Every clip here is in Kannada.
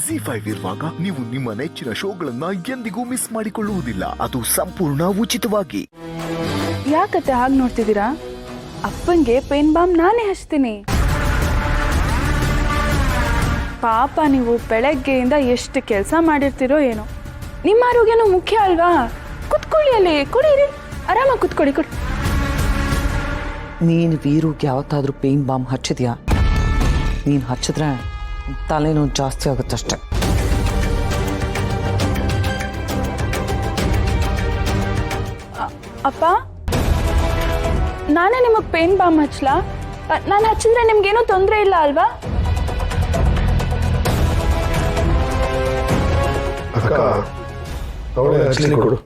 ZEE5 ಇರುವಾಗ ನೀವು ನಿಮ್ಮ ನೆಚ್ಚಿನ ಶೋಗಳನ್ನ ಎಂದಿಗೂ ಮಿಸ್ ಮಾಡಿಕೊಳ್ಳುವುದಿಲ್ಲ. ಅದು ಸಂಪೂರ್ಣ ಉಚಿತವಾಗಿ. ಯಾಕತ್ತೆ ಹಾಗೆ ನೋಡ್ತಿದ್ದೀರಾ? ಅಪ್ಪಂಗೆ ಪೇನ್ ಬಾಮ್ ನಾನೇ ಹಚ್ತೀನಿ. ಪಾಪ ನೀವು ಬೆಳಗ್ಗೆಯಿಂದ ಎಷ್ಟು ಕೆಲಸ ಮಾಡಿರ್ತೀರೋ ಏನೋ. ನಿಮ್ಮ ಆರೋಗ್ಯನೂ ಮುಖ್ಯ ಅಲ್ವಾ? ಕುತ್ಕೊಳ್ಳಿ, ಅಲ್ಲಿ ಕುಡೀರಿ, ಆರಾಮಾಗಿ ಕುತ್ಕೊಳ್ಳಿ. ನೀನು ವೀರುಗೆ ಯಾವತ್ತಾದ್ರೂ ಪೇನ್ ಬಾಂಬ್ ಹಚ್ಚಿದ್ಯಾ? ನೀನು ಹಚ್ಚಿದ್ರೆ ತಲೆನೋವು ಜಾಸ್ತಿ ಆಗುತ್ತಷ್ಟೆ. ಅಪ್ಪ, ನಾನೇ ನಿಮಗೆ ಪೇನ್ ಬಾಂಬ್ ಹಚ್ಚಲಾ? ನಾನು ಹಚ್ಚಿದ್ರೆ ನಿಮ್ಗೇನೂ ತೊಂದರೆ ಇಲ್ಲ ಅಲ್ವಾ? ಅಕ್ಕ ಅವಳೇ ಹಚ್ಚಲಿ ಕೊಡು.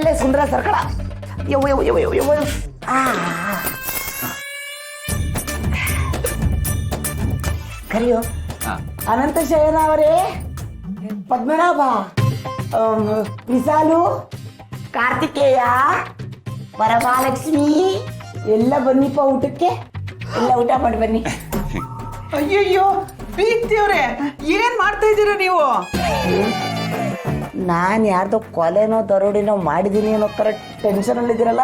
ಲೇ ಸುಂದರ ಸರ್ಕಳ. ಕರಿಯೋ ಅನಂತ ಶಯನ ಅವರೇ, ಪದ್ಮನಾಭ, ವಿಶಾಲು, ಕಾರ್ತಿಕೇಯ, ವರಮಹಾಲಕ್ಷ್ಮಿ ಎಲ್ಲ ಬನ್ನಿಪ್ಪ ಊಟಕ್ಕೆ. ಎಲ್ಲ ಊಟ ಮಾಡಿ ಬನ್ನಿ. ಅಯ್ಯಯ್ಯೋ ಬೀಗ್ತಿವ್ರೆ, ಏನ್ ಮಾಡ್ತಾ ಇದ್ದೀರಾ ನೀವು? ನಾನು ಯಾರ್ದೋ ಕೊಲೆನೋ ದರೋಡಿನೋ ಮಾಡಿದ್ದೀನಿ ಅನ್ನೋ ಥರ ಟೆನ್ಷನಲ್ಲಿದ್ದೀರಲ್ಲ.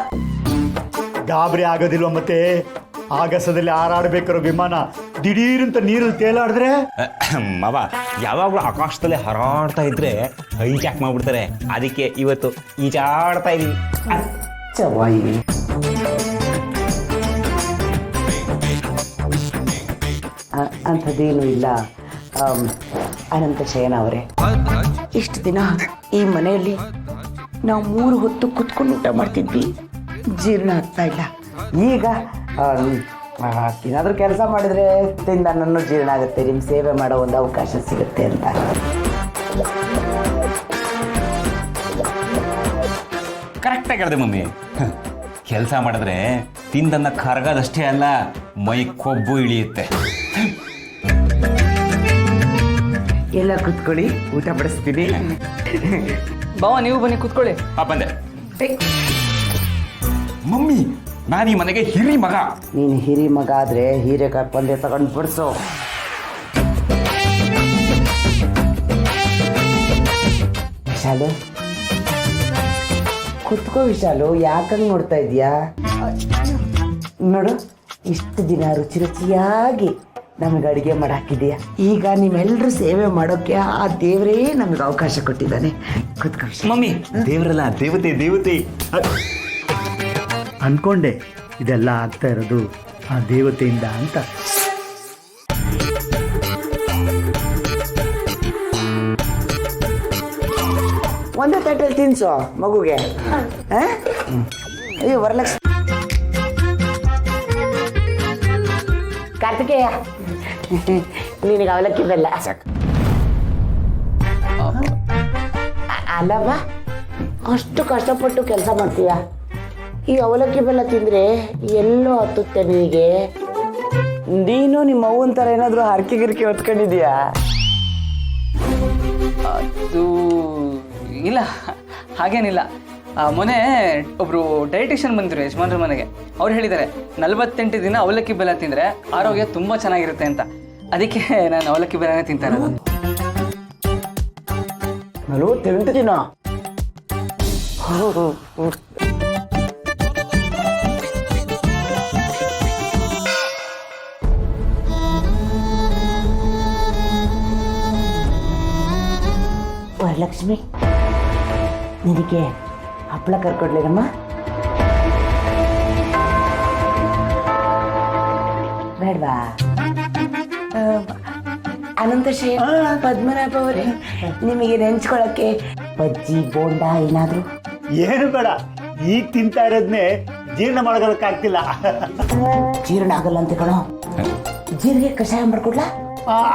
ಗಾಬರಿ ಆಗೋದಿಲ್ವ? ಮತ್ತೆ ಆಗಸದಲ್ಲಿ ಹಾರಾಡ್ಬೇಕಾರೋ ವಿಮಾನ ದಿಢೀರಂತ ನೀರಲ್ಲಿ ತೇಲಾಡಿದ್ರೆ ಮಾವ ಯಾವಾಗಲೂ ಆಕಾಶದಲ್ಲಿ ಹಾರಾಡ್ತಾ ಇದ್ರೆ ಹೈಜಾಕ್ ಮಾಡ್ಬಿಡ್ತಾರೆ. ಅದಕ್ಕೆ ಇವತ್ತು ಈಜಾಡ್ತಾ ಇದೀವಿ. ಚವಾಯಿ ಅಂಥದ್ದೇನು ಇಲ್ಲ. ಅನಂತ ಶಯನ ಅವರೇ, ಇಷ್ಟು ದಿನ ಈ ಮನೆಯಲ್ಲಿ ನಾವು 3 ಹೊತ್ತು ಕುತ್ಕೊಂಡು ಊಟ ಮಾಡ್ತಿದ್ವಿ, ಜೀರ್ಣ ಆಗ್ತಾ ಇಲ್ಲ. ಈಗ ಏನಾದರೂ ಕೆಲಸ ಮಾಡಿದರೆ ತಿಂದ ನನ್ನ ಜೀರ್ಣ ಆಗುತ್ತೆ, ನಿಮ್ಮ ಸೇವೆ ಮಾಡೋ ಒಂದು ಅವಕಾಶ ಸಿಗುತ್ತೆ ಅಂತ. ಕರೆಕ್ಟಾಗಿ ಹೇಳಿದೆ ಮಮ್ಮಿ. ಕೆಲಸ ಮಾಡಿದ್ರೆ ತಿಂದನ್ನ ಕರಗೋದಷ್ಟೇ ಅಲ್ಲ, ಮೈ ಕೊಬ್ಬು ಇಳಿಯುತ್ತೆ. ಎಲ್ಲ ಕುತ್ಕೊಳ್ಳಿ, ಊಟ ಬಡಿಸ್ತೀನಿ. ಬಾವ, ನೀವು ಬನ್ನಿ ಕೂತ್ಕೊಳ್ಳಿ. ಬಂದೆ. ಮಮ್ಮಿ, ನಾನು ಈ ಮನೆಗೆ ಹಿರಿ ಮಗ. ನೀನು ಹಿರಿ ಮಗ ಆದ್ರೆ ಹೀರೆಕಾಯಿ ಪಲ್ಯ ತಗೊಂಡು ಬಿಡಿಸು. ವಿಶಾಲು ಕುತ್ಕೋ. ವಿಶಾಲು, ಯಾಕಂಗ್ ನೋಡ್ತಾ ಇದೀಯಾ? ನೋಡು, ಇಷ್ಟು ದಿನ ರುಚಿ ರುಚಿಯಾಗಿ ನಮಗೆ ಅಡುಗೆ ಮಾಡಾಕಿದೀಯ. ಈಗ ನೀವೆಲ್ಲರೂ ಸೇವೆ ಮಾಡೋಕೆ ಆ ದೇವರೇ ನಮಗೆ ಅವಕಾಶ ಕೊಟ್ಟಿದ್ದಾನೆ. ಕುತ್ಕೋ ಮಮ್ಮಿ. ದೇವರಲ್ಲ, ದೇವತೆ ದೇವತೆ. ಅನ್ಕೊಂಡೆ ಇದೆಲ್ಲ ಆಗ್ತಾ ಇರೋದು ಆ ದೇವತೆಯಿಂದ ಅಂತ. ಒಂದೇ ತಟ್ಟೆಯಲ್ಲಿ ತಿನ್ಸು ಮಗುಗೆ. ಅಯ್ಯೋ ವರಲಕ್ಷ್ಮಿ, ಕಾರ್ತಿಕೇಯ, ನಿನಗೆ ಅವಲಕ್ಕಿ ಬೆಲ್ಲ ಅಲ್ಲವ? ಅಷ್ಟು ಕಷ್ಟಪಟ್ಟು ಕೆಲಸ ಮಾಡ್ತೀಯ, ಈ ಅವಲಕ್ಕಿ ಬೆಲ್ಲ ತಿಂದರೆ ಎಲ್ಲೋ ಹತ್ತುತ್ತೆ ನಿನಗೆ. ನೀನು ನಿಮ್ಮ ಅವ್ವನ ಥರ ಏನಾದರೂ ಹರಕೆ ಗಿರ್ಕೆ ಹೊತ್ಕೊಂಡಿದೀಯಾ? ಅದು ಇಲ್ಲ, ಹಾಗೇನಿಲ್ಲ. ಮೊನ್ನೆ ಒಬ್ರು ಡೈಟಿಷಿಯನ್ ಬಂದಿದ್ರು ಯಜಮಾನ್ರ ಮನೆಗೆ. ಅವ್ರು ಹೇಳಿದ್ದಾರೆ 48 ದಿನ ಅವಲಕ್ಕಿ ಬೆಲ್ಲ ತಿಂದರೆ ಆರೋಗ್ಯ ತುಂಬ ಚೆನ್ನಾಗಿರುತ್ತೆ ಅಂತ. ಅದಕ್ಕೆ ನಾನು ಅವಲಕ್ಕಿ ಬೆಲ್ಲನೇ ತಿಂತಾರೆ. 48 ದಿನ? ವರಲಕ್ಷ್ಮಿ, ನಿನಗೆ ಹಪ್ಪಳ ಕರ್ಕೊಡ್ಲೇನಮ್ಮ? ಬೇಡವಾ? ಅನಂತ ಶೇಖ್, ಪದ್ಮನಾಭ ಅವರೇ, ನಿಮಗೆ ನೆಂಚ್ಕೊಳಕ್ಕೆ ಬಜ್ಜಿ ಬೋಂಡ ಏನಾದ್ರು? ಏನು ಬೇಡ, ಈಗ ತಿಂತಾ ಇರೋದನ್ನೇ ಜೀರ್ಣ ಮಾಡೋದಕ್ಕಾಗ್ತಿಲ್ಲ. ಜೀರ್ಣ ಆಗಲ್ಲ ಅಂತ ಕಣೋ. ಜೀರಿಗೆ ಕಷಾಯ ಮಾಡ್ಕೊಡ್ಲಾ?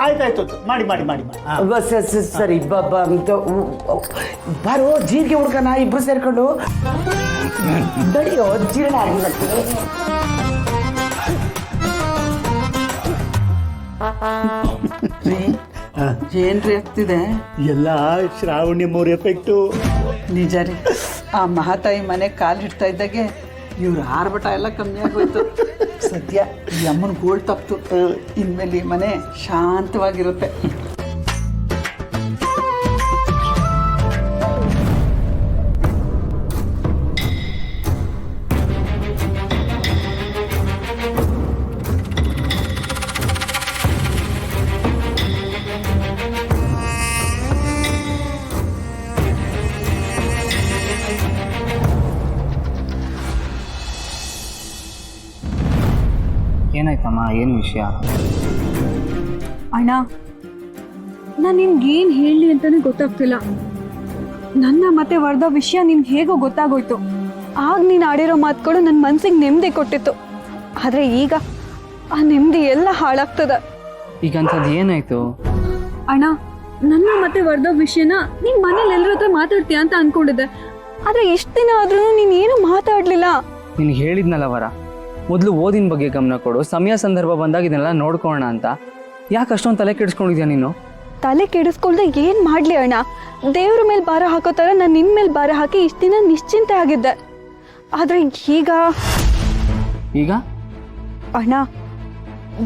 ಆಯ್ತಾಯ್ತು, ಮಾಡಿ ಮಾಡಿ ಮಾಡಿ ಮಾಡಿ. ಸರಿ ಬಾರೋ, ಜೀರಿಗೆ ಹುಡ್ಕನ ಇಬ್ರು ಸೇರ್ಕೊಂಡು ನಡಿಯೋ, ಜೀರ್ಣ ಆಗಿಲ್ಲಂತೆ. ಏನ್ರಿ ಆಗ್ತಿದೆ? ಎಲ್ಲ ಶ್ರಾವಣಿ ಮೂರು ಎಫೆಕ್ಟು. ನಿಜ ರೀ, ಆ ಮಹಾತಾಯಿ ಮನೆ ಕಾಲಿಡ್ತಾ ಇದ್ದಾಗೆ ಇವ್ರ ಆರ್ಭಟ ಎಲ್ಲ ಕಮ್ಮಿ ಆಗೋಯ್ತು. ಸದ್ಯ ಈ ಅಮ್ಮನ ಗೋಳ್ ತಪ್ತು. ಇನ್ಮೇಲೆ ಈ ಮನೆ ಶಾಂತವಾಗಿರುತ್ತೆ. ಏನಾಯ್ತಮ್ಮ, ಏನು ವಿಷಯ? ಅಣ್ಣ, ನಾನು ನಿನ್ಗೇನು ಹೇಳಲಿ ಅಂತಾನೆ ಗೊತ್ತಾಗ್ತಿಲ್ಲ. ನನ್ನ ಮತ್ತೆ ವರದ ವಿಷಯ ನಿನ್ಗೆ ಹೇಗೋ ಗೊತ್ತಾಗೋಯ್ತು. ಆಗ ನೀನು ಆಡಿರೋ ಮಾತುಗಳು ನನ್ನ ಮನ್ಸಿಗೆ ನೆಮ್ಮದಿ ಕೊಟ್ಟಿತ್ತು. ಆದರೆ ಈಗ ಆ ನೆಮ್ಮದಿ ಎಲ್ಲ ಹಾಳಾಗ್ತದೆ. ಈಗಂಥದ್ದು ಏನಾಯ್ತು? ಅಣ್ಣ, ನನ್ನ ಮತ್ತೆ ವರದ ವಿಷಯನ ನೀನು ಮನೇಲಿ ಎಲ್ಲರ ಹತ್ರ ಮಾತಾಡ್ತೀಯ ಅಂತ ಅನ್ಕೊಂಡಿದ್ದೆ. ಆದರೆ ಇಷ್ಟು ದಿನ ಆದ್ರೂ ನೀನು ಏನು ಮಾತಾಡಲಿಲ್ಲ. ನಿನಗೆ ಹೇಳಿದ್ನಲ್ಲ ವರ, ಮೊದಲು ಓದಿನ ಬಗ್ಗೆ ಗಮನ ಕೊಡು, ಸಮಯ ಸಂದರ್ಭ ಬಂದಾಗ ಇದನ್ನೆಲ್ಲ ನೋಡ್ಕೊಳ್ಳೋಣ ಅಂತ. ಯಾಕೆ ಅಷ್ಟೊಂದು ತಲೆ ಕೆಡಿಸ್ಕೊಂಡಿದ್ಯಾ ನೀನು? ತಲೆ ಕೆಡಿಸ್ಕೊಳ್ದೆ ಏನು ಮಾಡಲಿ ಅಣ್ಣ? ದೇವ್ರ ಮೇಲೆ ಭಾರ ಹಾಕೋ ಥರ ನಾನು ನಿನ್ನ ಮೇಲೆ ಭಾರ ಹಾಕಿ ಇಷ್ಟು ದಿನ ನಿಶ್ಚಿಂತೆ ಆಗಿದ್ದೆ. ಆದರೆ ಈಗ ಅಣ್ಣ,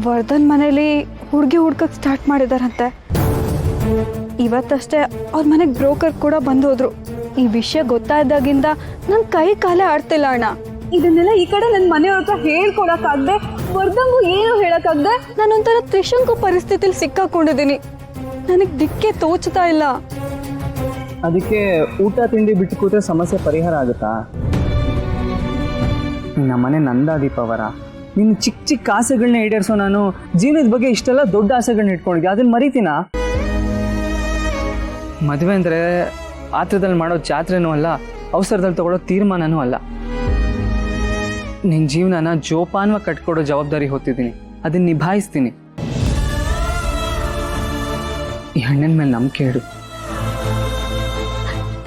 ವರ್ಧನ್ ಮನೇಲಿ ಹುಡುಗಿ ಹುಡ್ಕಕ್ಕೆ ಸ್ಟಾರ್ಟ್ ಮಾಡಿದಾರಂತೆ. ಇವತ್ತಷ್ಟೇ ಅವ್ರ ಮನೆಗೆ ಬ್ರೋಕರ್ ಕೂಡ ಬಂದೋದ್ರು. ಈ ವಿಷಯ ಗೊತ್ತಾದಾಗಿಂದ ನನ್ನ ಕೈ ಕಾಲೇ ಆಡ್ತಿಲ್ಲ ಅಣ್ಣ. ಇದನ್ನೆಲ್ಲ ಈ ಕಡೆ ನನ್ನ ಮನೆಯವ್ರ ಹತ್ರ ಹೇಳ್ಕೊಡಕ್ಕಾಗ್ದೆ, ವರ್ಧಂಗೂ ಏನು ಹೇಳಕ್ಕಾಗ್ದೆ ನಾನೊಂಥರ ತ್ರಿಶಂಕು ಪರಿಸ್ಥಿತಿಲಿ ಸಿಕ್ಕಾಕೊಂಡಿದ್ದೀನಿ. ನನಗೆ ದಿಕ್ಕೆ ತೋಚ್ತಾ ಇಲ್ಲ. ಅದಕ್ಕೆ ಊಟ ತಿಂಡಿ ಬಿಟ್ಟು ಕೂತ್ರೆ ಸಮಸ್ಯೆ ಪರಿಹಾರ ಆಗುತ್ತಾ? ನಮ್ಮ ಮನೆ ನಂದಾದೀಪವರ, ನಿನ್ನ ಚಿಕ್ಕ ಚಿಕ್ಕ ಆಸೆಗಳನ್ನ ಈಡೇರಿಸೋ ನಾನು ಜೀವನದ ಬಗ್ಗೆ ಇಷ್ಟೆಲ್ಲ ದೊಡ್ಡ ಆಸೆಗಳನ್ನ ಇಟ್ಕೊಂಡಿದ್ದೆ, ಅದನ್ನ ಮರಿತೀನಾ? ಮದುವೆ ಅಂದರೆ ಆತ್ರದಲ್ಲಿ ಮಾಡೋ ಜಾತ್ರೆನೂ ಅಲ್ಲ, ಅವಸರದಲ್ಲಿ ತಗೊಳ್ಳೋ ತೀರ್ಮಾನನೂ ಅಲ್ಲ. ನಿನ್ನ ಜೀವನನ ಜೋಪಾನವಾಗಿ ಕಟ್ಕೊಡೋ ಜವಾಬ್ದಾರಿ ಹೊತ್ತಿದ್ದೀನಿ, ಅದನ್ನ ನಿಭಾಯಿಸ್ತೀನಿ. ಈ ಹಣ್ಣಿನ ಮೇಲೆ ನಂಬಿಕೆ ಇಡು.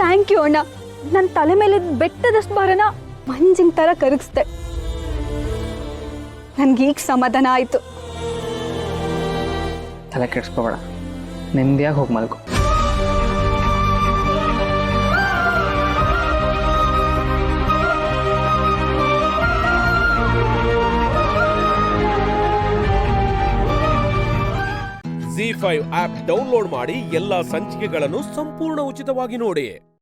ಥ್ಯಾಂಕ್ ಯು ಅಣ್ಣ. ನನ್ನ ತಲೆ ಮೇಲೆ ಬೆಟ್ಟದಷ್ಟು ಭಾರನ ಮಂಜಿನ ಥರ ಕರಗಿಸ್ದೆ. ನನಗೀಗ ಸಮಾಧಾನ ಆಯಿತು. ತಲೆ ಕೆಡಿಸ್ಕೋಬೇಡ, ನೆಮ್ಮದಿಯಾಗಿ ಹೋಗಿ ಮಲ್ಕೊ. ZEE5 ಆಪ್ ಡೌನ್ಲೋಡ್ ಮಾಡಿ ಎಲ್ಲಾ ಸಂಚಿಕೆಗಳನ್ನು ಸಂಪೂರ್ಣ ಉಚಿತವಾಗಿ ನೋಡಿ.